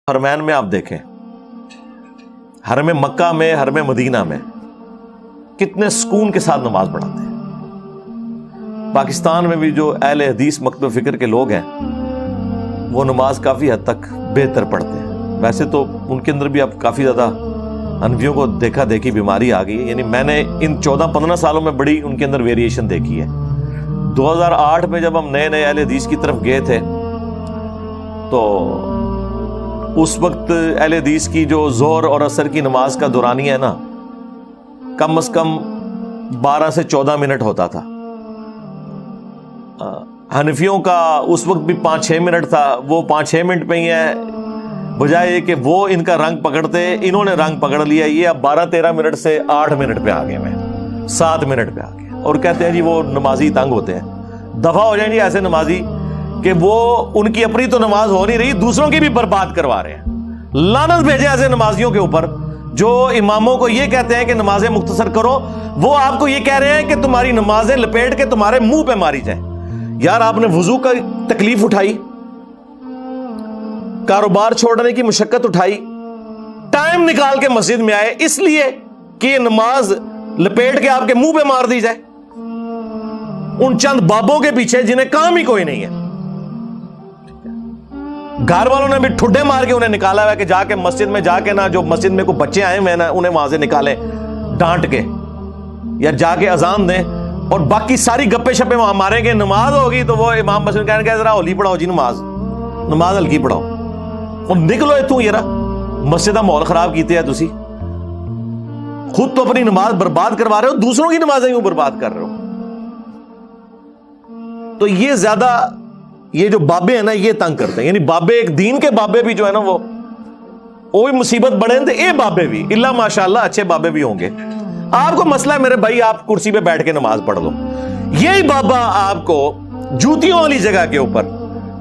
حرمین میں آپ دیکھیں، حرم مکہ میں، حرم مدینہ میں کتنے سکون کے ساتھ نماز پڑھاتے ہیں۔ پاکستان میں بھی جو اہل حدیث مکتب فکر کے لوگ ہیں وہ نماز کافی حد تک بہتر پڑھتے ہیں۔ ویسے تو ان کے اندر بھی اب کافی زیادہ حنفیوں کو دیکھا دیکھی بیماری آ گئی ہے، یعنی میں نے ان 14-15 سالوں میں بڑی ان کے اندر ویریشن دیکھی ہے۔ 2008 میں جب ہم نئے اہل حدیث کی طرف گئے تھے تو اس وقت اہل حدیث کی جو ظہر اور عصر کی نماز کا دورانیہ ہے نا، کم از کم 12 سے 14 منٹ ہوتا تھا۔ حنفیوں کا اس وقت بھی 5-6 منٹ تھا، وہ 5-6 منٹ پہ ہی ہے، بجائے کہ وہ ان کا رنگ پکڑتے، انہوں نے رنگ پکڑ لیا، یہ اب 12-13 منٹ سے 8 منٹ پہ آگے میں 7 منٹ پہ آگے، اور کہتے ہیں جی وہ نمازی تنگ ہوتے ہیں۔ دفعہ ہو جائیں جی ایسے نمازی کہ وہ ان کی اپنی تو نماز ہو نہیں رہی، دوسروں کی بھی برباد کروا رہے ہیں۔ لعنت بھیجے ایسے نمازیوں کے اوپر جو اماموں کو یہ کہتے ہیں کہ نمازیں مختصر کرو، وہ آپ کو یہ کہہ رہے ہیں کہ تمہاری نمازیں لپیٹ کے تمہارے منہ پہ ماری جائیں۔ یار آپ نے وضو کا تکلیف اٹھائی، کاروبار چھوڑنے کی مشقت اٹھائی، ٹائم نکال کے مسجد میں آئے اس لیے کہ یہ نماز لپیٹ کے آپ کے منہ پہ مار دی جائے ان چند بابوں کے پیچھے جنہیں کام ہی کوئی نہیں ہے۔ گھر والوں نے بھی ٹھڈے مار کے انہیں نکالا ہوا کہ جا کے مسجد میں جا کے نا، جو مسجد میں کوئی بچے آئے ہوئے نا انہیں وہاں سے نکالیں ڈانٹ کے، یا جا کے اذان دیں، اور باقی ساری گپے شپے وہاں ماریں گے۔ نماز ہوگی تو وہ امام مسجد کہنے کہ ذرا ہولی پڑھاؤ جی، نماز ہلکی پڑھاؤ، اور نکلو اتوں یار مسجد کا ماحول خراب کیتے ہیں تسی، خود تو اپنی نماز برباد کروا رہے ہو، دوسروں کی نمازیں کیوں برباد کر رہے ہو؟ تو یہ زیادہ یہ جو بابے ہیں نا یہ تنگ کرتے ہیں، یعنی بابے ایک دین کے بابے بھی جو ہے نا وہ بھی مصیبت بڑے ہیں، اے بابے بھی اللہ ماشاءاللہ اچھے بابے بھی ہوں گے۔ آپ کو مسئلہ ہے میرے بھائی، آپ کرسی پہ بیٹھ کے نماز پڑھ لو، یہی بابا آپ کو جوتیوں والی جگہ کے اوپر،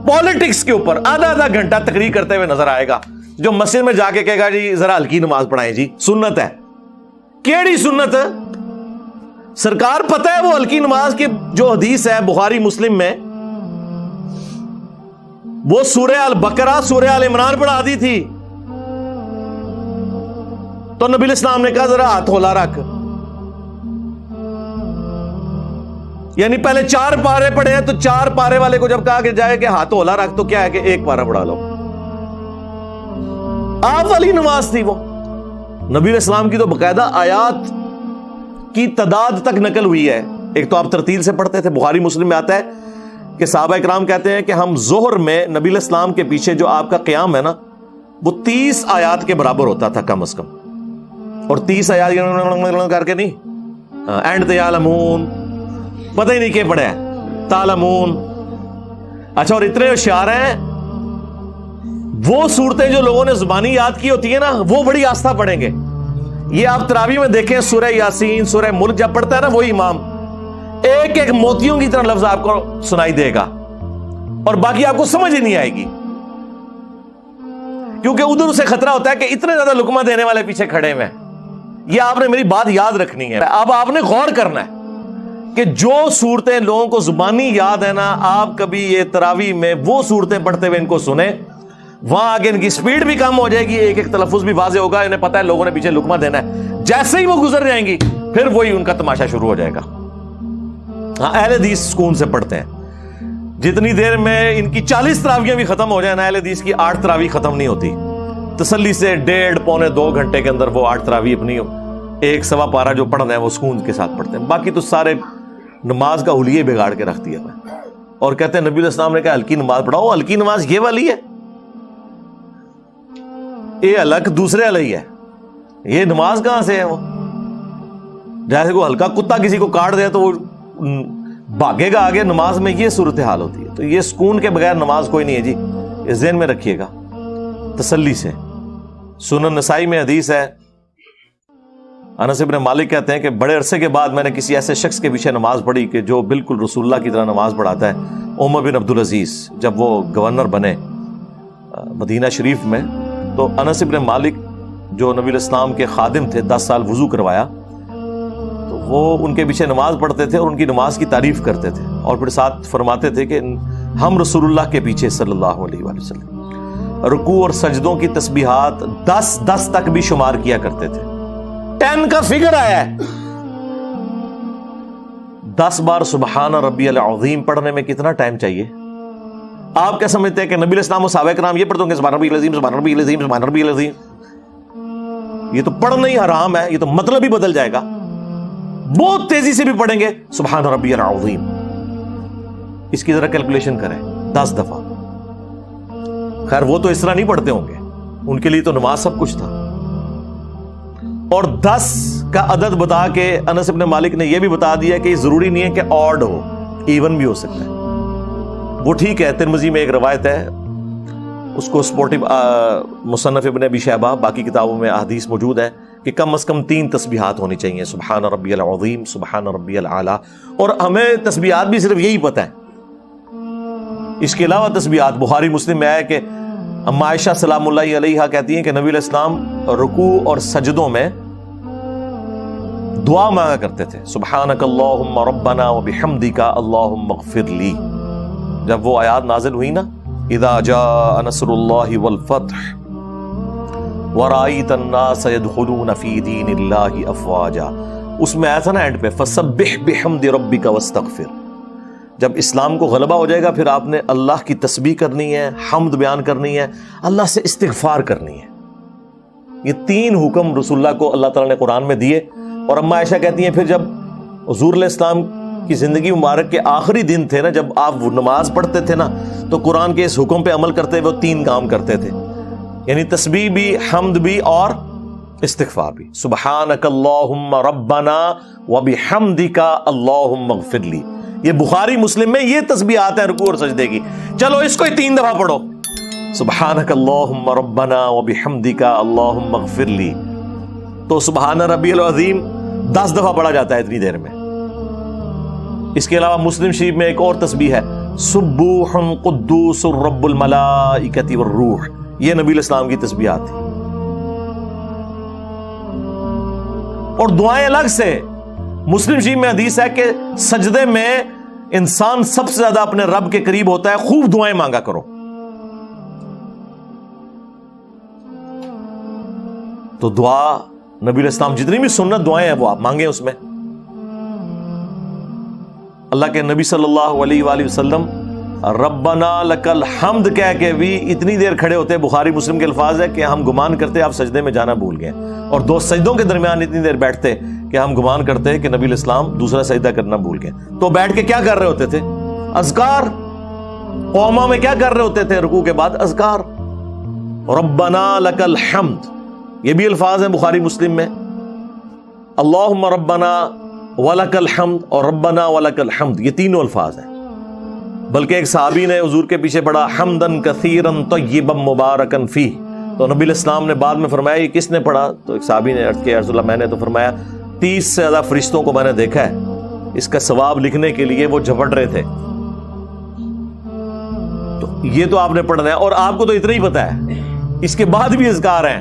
پالیٹکس کے اوپر آدھا گھنٹہ تقریر کرتے ہوئے نظر آئے گا، جو مسجد میں جا کے کہے گا جی ذرا ہلکی نماز پڑھائیں جی، سنت ہے۔ کیڑی سنت ہے؟ سرکار پتہ ہے وہ ہلکی نماز کی جو حدیث ہے بخاری مسلم میں، وہ سورہ البقرہ سورہ آل عمران پڑھا دی تھی، تو نبی الاسلام نے کہا ذرا ہاتھ ہولا رکھ، یعنی پہلے 4 پارے پڑھے ہیں تو 4 پارے والے کو جب کہا کہ جائے کہ ہاتھ ہولا رکھ تو کیا ہے کہ 1 پارہ پڑھا لو۔ آپ والی نماز تھی وہ، نبی الاسلام کی تو باقاعدہ آیات کی تعداد تک نقل ہوئی ہے۔ ایک تو آپ ترتیل سے پڑھتے تھے، بخاری مسلم میں آتا ہے کہ صحابہ اکرام کہتے ہیں کہ ہم ظہر میں نبی الاسلام کے پیچھے جو آپ کا قیام ہے نا وہ 30 آیات کے برابر ہوتا تھا کم از کم، اور 30 آیات کر کے نہیں، اینڈ تعلمون پتہ ہی نہیں کہ پڑھا ہے تعلمون۔ اچھا، اور اتنے ہوشیار ہیں، وہ صورتیں جو لوگوں نے زبانی یاد کی ہوتی ہیں نا وہ بڑی آستہ پڑھیں گے۔ یہ آپ تراویح میں دیکھیں، سورہ یاسین، سورہ ملک جب پڑھتا ہے نا وہی امام ایک ایک موتیوں کی طرح لفظ آپ کو سنائی دے گا، اور باقی آپ کو سمجھ ہی نہیں آئے گی، کیونکہ ادھر اسے خطرہ ہوتا ہے کہ اتنے زیادہ لقمہ دینے والے پیچھے کھڑے ہوئے ہیں۔ یہ آپ نے میری بات یاد رکھنی ہے، اب آپ نے غور کرنا ہے کہ جو صورتیں لوگوں کو زبانی یاد ہے نا، آپ کبھی یہ تراویح میں وہ صورتیں پڑھتے ہوئے ان کو سنیں، وہاں آگے ان کی سپیڈ بھی کم ہو جائے گی، ایک ایک تلفظ بھی واضح ہوگا، انہیں پتہ ہے لوگوں نے پیچھے لقمہ دینا ہے۔ جیسے ہی وہ گزر جائیں گی پھر وہی ان کا تماشا شروع ہو جائے گا۔ ہاں، اہل حدیث سکون سے پڑھتے ہیں، جتنی دیر میں ان کی 40 تراویحیں بھی ختم ہو جائیں نا، اہل حدیث کی 8 تراویح ختم نہیں ہوتی، تسلی سے 1.5-2 گھنٹے کے اندر وہ 8 تراویح اپنی 1 سوا پارہ جو پڑھنا ہے وہ سکون کے ساتھ پڑھتے ہیں۔ باقی تو سارے نماز کا حلیے بگاڑ کے رکھ دیا ہے، اور کہتے ہیں نبی علیہ السلام نے کہا ہلکی نماز پڑھاؤ۔ ہلکی نماز یہ والی ہے، یہ الگ دوسرے علیہ ہے، یہ نماز کہاں سے ہے؟ وہ جیسے کوئی ہلکا کتا کسی کو کاٹ دے تو وہ بھاگے گا آگے، نماز میں یہ صورتحال ہوتی ہے۔ تو یہ سکون کے بغیر نماز کوئی نہیں ہے جی، اس ذہن میں رکھیے گا تسلی سے۔ سنن نسائی میں حدیث ہے، انس بن مالک کہتے ہیں کہ بڑے عرصے کے بعد میں نے کسی ایسے شخص کے پیچھے نماز پڑھی کہ جو بالکل رسول اللہ کی طرح نماز پڑھاتا ہے، عمر بن عبدالعزیز، جب وہ گورنر بنے مدینہ شریف میں، تو انس بن مالک جو نبی الاسلام کے خادم تھے، 10 سال وضو کروایا، تو وہ ان کے پیچھے نماز پڑھتے تھے اور ان کی نماز کی تعریف کرتے تھے، اور پھر ساتھ فرماتے تھے کہ ہم رسول اللہ کے پیچھے صلی اللہ علیہ وآلہ وسلم رکوع اور سجدوں کی تسبیحات 10 تک بھی شمار کیا کرتے تھے. 10 کا فگر آیا ہے. 10 بار سبحان ربی العظیم پڑھنے میں کتنا ٹائم چاہیے؟ آپ کیا سمجھتے ہیں کہ نبی علیہ السلام و صحابہ کرام یہ پڑھتے ہوں گے سبحان ربی العظیم سبحان ربی العظیم سبحان ربی العظیم؟ یہ تو پڑھنا ہی حرام ہے, یہ تو مطلب ہی بدل جائے گا. بہت تیزی سے بھی پڑھیں گے سبحان ربی العظیم. اس کی ذرا کیلکولیشن کریں 10 دفعہ. خیر وہ تو اس طرح نہیں پڑھتے ہوں گے, ان کے لیے تو نماز سب کچھ تھا. اور 10 کا عدد بتا کے انس ابن مالک نے یہ بھی بتا دیا کہ یہ ضروری نہیں ہے کہ آڈ ہو, ایون بھی ہو سکتا ہے. وہ ٹھیک ہے, ترمذی میں ایک روایت ہے, اس کو سپورٹو مصنف ابن ابی شیبہ باقی کتابوں میں احادیث موجود ہے کہ کم از کم 3 تسبیحات ہونی چاہیے, سبحان ربی العظیم سبحان ربی الاعلی. اور ہمیں تسبیحات بھی صرف یہی پتہ ہے, اس کے علاوہ تسبیحات بخاری مسلم میں ہے کہ اما عائشہ سلام اللہ علیہا کہتی ہیں کہ نبی علیہ السلام رکوع اور سجدوں میں دعا مانگا کرتے تھے, سبحانک اللہم ربنا وبحمدک اللہم اغفر لی. جب وہ آیات نازل ہوئی نا, اذا جاء نصر اللہ والفتح ورأیت الناس يدخلون فی دین اللہ افواجا, اس میں آیا تھا نا اینڈ پہ فسبح بحمد ربک واستغفر. جب اسلام کو غلبہ ہو جائے گا پھر آپ نے اللہ کی تسبیح کرنی ہے, حمد بیان کرنی ہے, اللہ سے استغفار کرنی ہے. یہ 3 حکم رسول اللہ کو اللہ تعالیٰ نے قرآن میں دیے. اور اما عائشہ کہتی ہیں پھر جب حضور علیہ السلام کی زندگی مبارک کے آخری دن تھے نا, جب آپ نماز پڑھتے تھے نا, تو قرآن کے اس حکم پہ عمل کرتے ہوئے 3 کام کرتے تھے, یعنی تسبیح بھی, حمد بھی اور استغفار بھی. سبحانک اللہم ربنا وبحمدک اللہم اغفر لی. یہ بخاری مسلم میں یہ تسبیحات ہیں رکوع اور سجدے کی. چلو اس کو 3 دفعہ پڑھو, سبحانک اللہم ربنا وبحمدک اللہم اغفر لی. تو سبحان ربی العظیم 10 دفعہ پڑھا جاتا ہے اتنی دیر میں. اس کے علاوہ مسلم شریف میں ایک اور تسبیح ہے, سبوح قدوس رب الملائکۃ والروح. یہ نبی علیہ السلام کی تسبیحات تھی. اور دعائیں الگ سے. مسلم شریف میں حدیث ہے کہ سجدے میں انسان سب سے زیادہ اپنے رب کے قریب ہوتا ہے, خوب دعائیں مانگا کرو. تو دعا نبی علیہ السلام جتنی بھی سنت دعائیں ہیں وہ آپ مانگیں اس میں. اللہ کے نبی صلی اللہ علیہ وآلہ وسلم ربنا لک الحمد کہہ کے بھی اتنی دیر کھڑے ہوتے ہیں, بخاری مسلم کے الفاظ ہے کہ ہم گمان کرتے آپ سجدے میں جانا بھول گئے. اور 2 سجدوں کے درمیان اتنی دیر بیٹھتے کہ ہم گمان کرتے کہ نبی علیہ السلام دوسرا سجدہ کرنا بھول گئے. تو بیٹھ کے کیا کر رہے ہوتے تھے؟ اذکار. قوما میں کیا کر رہے ہوتے تھے رکوع کے بعد؟ اذکار. ربنا لک الحمد, یہ بھی الفاظ ہیں بخاری مسلم میں. اللہم ربنا ولک الحمد اور ربنا ولک الحمد, یہ تینوں الفاظ ہیں. بلکہ ایک صحابی نے حضور کے پیچھے پڑھا حمدن کثیرن طیبا مبارکن فیہ, تو نبی علیہ السلام نے بعد میں فرمایا یہ کس نے پڑھا؟ تو ایک صحابی نے عرض کیا رسول اللہ میں نے. تو فرمایا 30 سے زیادہ فرشتوں کو میں نے دیکھا ہے, اس کا ثواب لکھنے کے لیے وہ جھپٹ رہے تھے. تو یہ تو آپ نے پڑھنا ہے, اور آپ کو تو اتنا ہی پتا ہے, اس کے بعد بھی اذکار ہیں.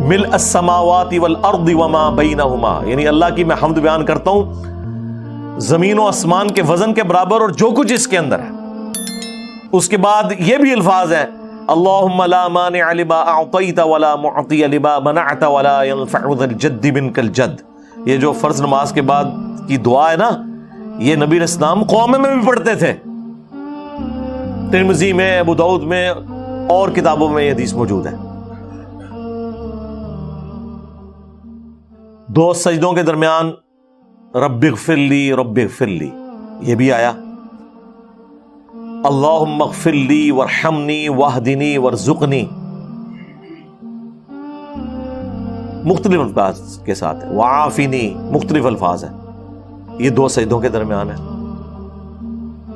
ملء السماوات والارض وما بینہما, یعنی اللہ کی میں حمد بیان کرتا ہوں زمین و آسمان کے وزن کے برابر اور جو کچھ اس کے اندر ہے. اس کے بعد یہ بھی الفاظ ہیں اللہم لا مانع لما اعطیت ولا معطی لما منعت ولا ينفع ذا الجد منک الجد. یہ جو فرض نماز کے بعد کی دعا ہے نا, یہ نبی علیہ السلام قوم میں بھی پڑھتے تھے. ترمذی میں, ابو داؤد میں اور کتابوں میں یہ حدیث موجود ہے. 2 سجدوں کے درمیان رب اغفر لی رب اغفر لی, یہ بھی آیا. اللہم اغفر لی وارحمنی واہدنی وارزقنی, مختلف الفاظ کے ساتھ ہے. وعافنی, مختلف الفاظ ہیں. یہ 2 سجدوں کے درمیان ہے.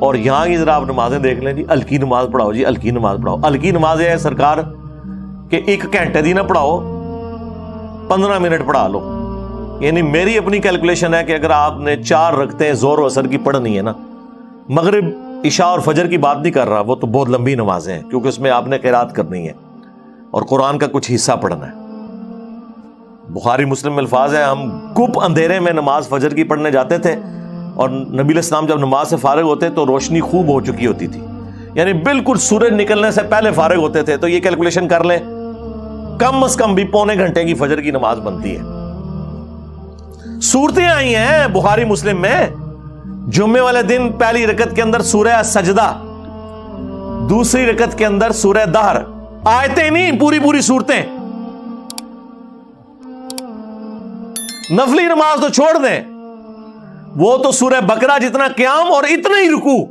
اور یہاں کی ذرا آپ نمازیں دیکھ لیں جی, الکی نماز پڑھاؤ جی, الکی نماز پڑھاؤ. الکی نماز یہ ہے سرکار کہ 1 گھنٹے دی نہ پڑھاؤ, 15 منٹ پڑھا لو. یعنی میری اپنی کیلکولیشن ہے کہ اگر آپ نے 4 رکعتیں زور و اثر کی پڑھنی ہے نا, مغرب عشاء اور فجر کی بات نہیں کر رہا, وہ تو بہت لمبی نمازیں ہیں کیونکہ اس میں آپ نے قرات کرنی ہے اور قرآن کا کچھ حصہ پڑھنا ہے. بخاری مسلم میں الفاظ ہیں ہم گپ اندھیرے میں نماز فجر کی پڑھنے جاتے تھے, اور نبی علیہ السلام جب نماز سے فارغ ہوتے تو روشنی خوب ہو چکی ہوتی تھی. یعنی بالکل سورج نکلنے سے پہلے فارغ ہوتے تھے، تو یہ کیلکولیشن کر لیں کم از کم بھی پونے گھنٹے کی فجر کی نماز بنتی ہے۔ صورتیں آئی ہیں بخاری مسلم میں، جمعے والے دن پہلی رکعت کے اندر سورہ سجدہ، دوسری رکعت کے اندر سورہ دہر، آیتیں نہیں پوری صورتیں۔ نفلی نماز تو چھوڑ دیں، وہ تو سورہ بقرہ جتنا قیام اور اتنا ہی رکوع،